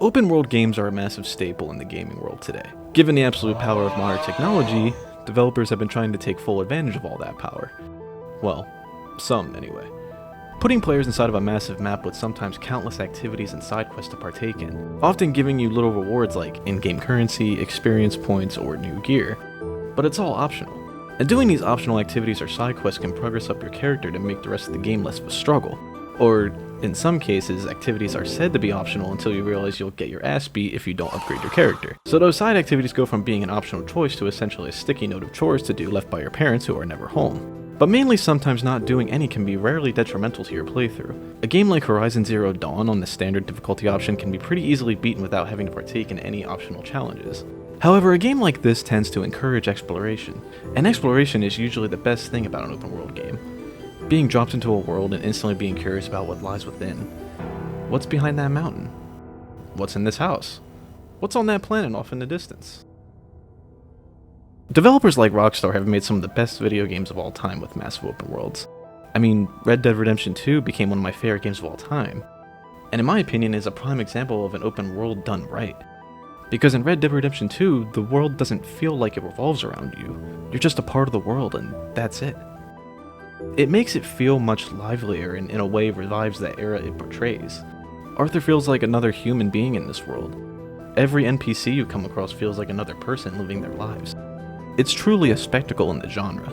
Open world games are a massive staple in the gaming world today. Given the absolute power of modern technology, developers have been trying to take full advantage of all that power. Well, some anyway. Putting players inside of a massive map with sometimes countless activities and side quests to partake in, often giving you little rewards like in-game currency, experience points, or new gear. But it's all optional. And doing these optional activities or side quests can progress up your character to make the rest of the game less of a struggle. Or, in some cases, activities are said to be optional until you realize you'll get your ass beat if you don't upgrade your character. So those side activities go from being an optional choice to essentially a sticky note of chores to do left by your parents who are never home. But mainly sometimes not doing any can be rarely detrimental to your playthrough. A game like Horizon Zero Dawn on the standard difficulty option can be pretty easily beaten without having to partake in any optional challenges. However, a game like this tends to encourage exploration, and exploration is usually the best thing about an open world game. Being dropped into a world and instantly being curious about what lies within. What's behind that mountain? What's in this house? What's on that planet off in the distance? Developers like Rockstar have made some of the best video games of all time with massive open worlds. I mean, Red Dead Redemption 2 became one of my favorite games of all time, and in my opinion is a prime example of an open world done right. Because in Red Dead Redemption 2, the world doesn't feel like it revolves around you. You're just a part of the world and that's it. It makes it feel much livelier and in a way revives the era it portrays. Arthur feels like another human being in this world. Every NPC you come across feels like another person living their lives. It's truly a spectacle in the genre.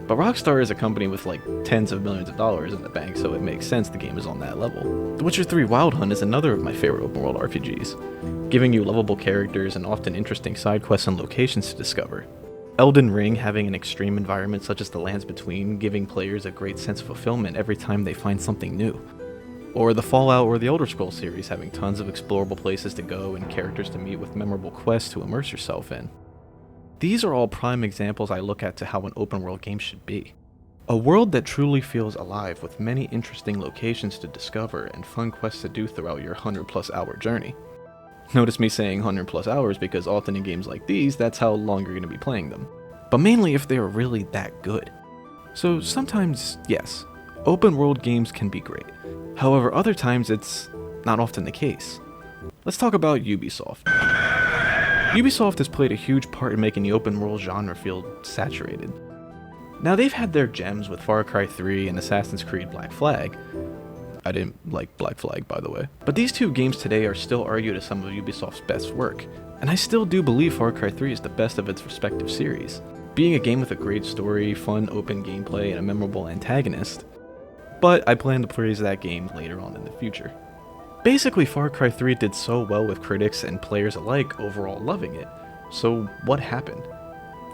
But Rockstar is a company with like tens of millions of dollars in the bank, so it makes sense the game is on that level. The Witcher 3 Wild Hunt is another of my favorite open world RPGs, giving you lovable characters and often interesting side quests and locations to discover. Elden Ring having an extreme environment such as the Lands Between, giving players a great sense of fulfillment every time they find something new. Or the Fallout or the Elder Scrolls series having tons of explorable places to go and characters to meet with memorable quests to immerse yourself in. These are all prime examples I look at to how an open world game should be. A world that truly feels alive with many interesting locations to discover and fun quests to do throughout your 100+ hour journey. Notice me saying 100+ hours because often in games like these, that's how long you're going to be playing them. But mainly if they are really that good. So sometimes, yes, open world games can be great. However, other times it's not often the case. Let's talk about Ubisoft. Ubisoft has played a huge part in making the open world genre feel saturated. Now they've had their gems with Far Cry 3 and Assassin's Creed Black Flag. I didn't like Black Flag, by the way. But these two games today are still argued as some of Ubisoft's best work, and I still do believe Far Cry 3 is the best of its respective series, being a game with a great story, fun open gameplay, and a memorable antagonist. But I plan to praise that game later on in the future. Basically, Far Cry 3 did so well with critics and players alike overall loving it, so what happened?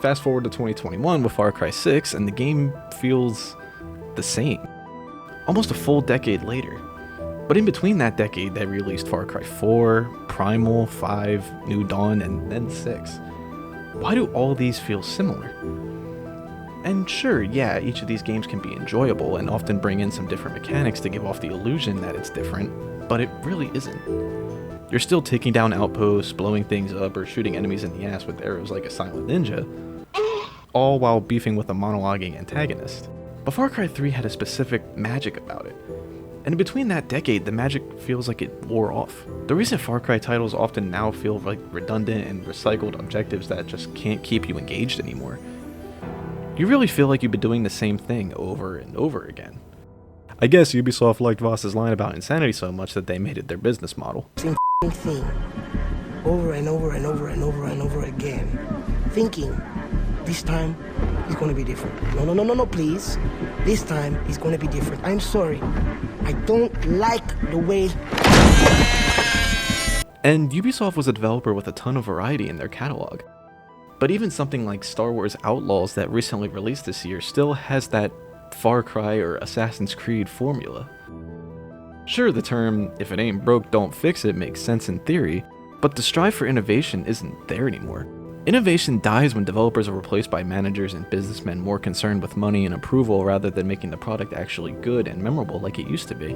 Fast forward to 2021 with Far Cry 6 and the game feels the same. Almost a full decade later. But in between that decade, they released Far Cry 4, Primal, 5, New Dawn, and then 6. Why do all these feel similar? And sure, yeah, each of these games can be enjoyable and often bring in some different mechanics to give off the illusion that it's different, but it really isn't. You're still taking down outposts, blowing things up, or shooting enemies in the ass with arrows like a silent ninja, all while beefing with a monologuing antagonist. But Far Cry 3 had a specific magic about it, and in between that decade, the magic feels like it wore off. The recent Far Cry titles often now feel like redundant and recycled objectives that just can't keep you engaged anymore. You really feel like you've been doing the same thing over and over again. I guess Ubisoft liked Voss's line about insanity so much that they made it their business model. Same thing, over and over and over and over and over again, thinking, this time it's going to be different. No, please. This time it's going to be different. I'm sorry. I don't like the way... And Ubisoft was a developer with a ton of variety in their catalog. But even something like Star Wars Outlaws that recently released this year still has that Far Cry or Assassin's Creed formula. Sure, the term, if it ain't broke, don't fix it, makes sense in theory, but the strive for innovation isn't there anymore. Innovation dies when developers are replaced by managers and businessmen more concerned with money and approval rather than making the product actually good and memorable like it used to be.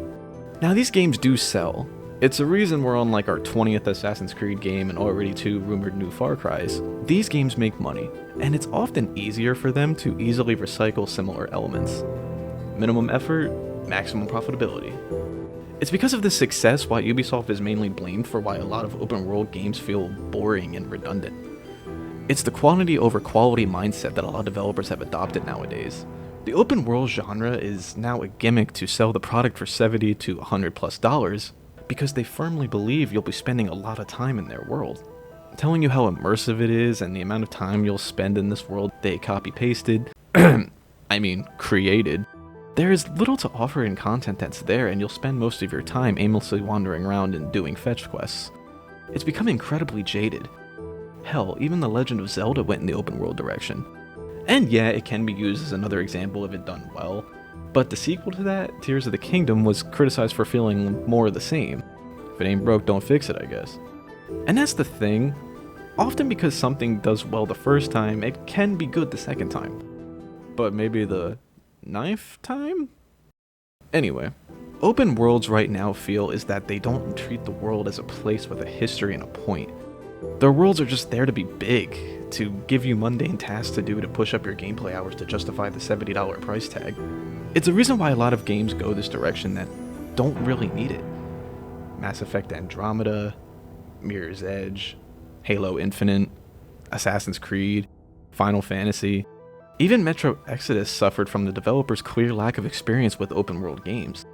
Now these games do sell. It's a reason we're on like our 20th Assassin's Creed game and already 2 rumored new Far Cries. These games make money, and it's often easier for them to easily recycle similar elements. Minimum effort, maximum profitability. It's because of this success why Ubisoft is mainly blamed for why a lot of open world games feel boring and redundant. It's the quantity over quality mindset that a lot of developers have adopted nowadays. The open world genre is now a gimmick to sell the product for $70 to $100+ because they firmly believe you'll be spending a lot of time in their world. Telling you how immersive it is and the amount of time you'll spend in this world they copy-pasted, created. There is little to offer in content that's there, and you'll spend most of your time aimlessly wandering around and doing fetch quests. It's become incredibly jaded. Hell, even The Legend of Zelda went in the open world direction. And yeah, it can be used as another example of it done well, but the sequel to that, Tears of the Kingdom, was criticized for feeling more of the same. If it ain't broke, don't fix it, I guess. And that's the thing. Often because something does well the first time, it can be good the second time. But maybe the 9th time? Anyway, open worlds right now feel is that they don't treat the world as a place with a history and a point. Their worlds are just there to be big, to give you mundane tasks to do to push up your gameplay hours to justify the $70 price tag. It's a reason why a lot of games go this direction that don't really need it. Mass Effect Andromeda, Mirror's Edge, Halo Infinite, Assassin's Creed, Final Fantasy. Even Metro Exodus suffered from the developers' clear lack of experience with open world games.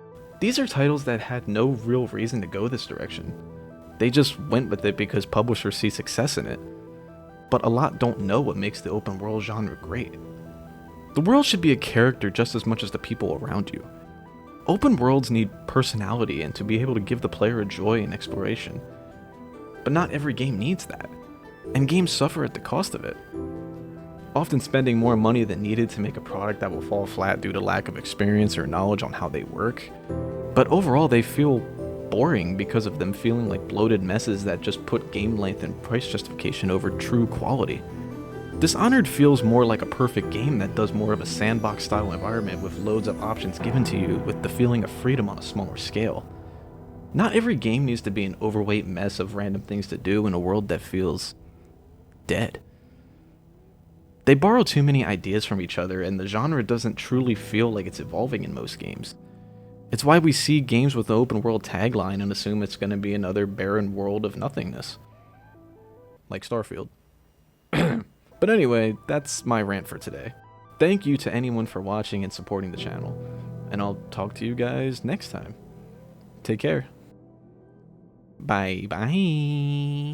These are titles that had no real reason to go this direction. They just went with it because publishers see success in it. But a lot don't know what makes the open world genre great. The world should be a character just as much as the people around you. Open worlds need personality and to be able to give the player a joy in exploration. But not every game needs that, and games suffer at the cost of it. Often spending more money than needed to make a product that will fall flat due to lack of experience or knowledge on how they work. But overall they feel boring because of them feeling like bloated messes that just put game length and price justification over true quality. Dishonored feels more like a perfect game that does more of a sandbox style environment with loads of options given to you with the feeling of freedom on a smaller scale. Not every game needs to be an overweight mess of random things to do in a world that feels dead. They borrow too many ideas from each other, and the genre doesn't truly feel like it's evolving in most games. It's why we see games with an open world tagline and assume it's going to be another barren world of nothingness. Like Starfield. But anyway, that's my rant for today. Thank you to anyone for watching and supporting the channel, and I'll talk to you guys next time. Take care. Bye bye.